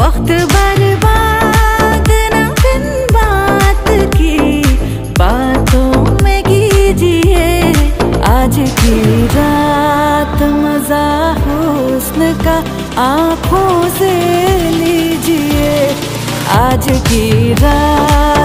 वक्त बर्बाद न बिन बात की बातों में कीजिए। आज की रात मजा हुस्न का आँखों से लीजिए। आज की रात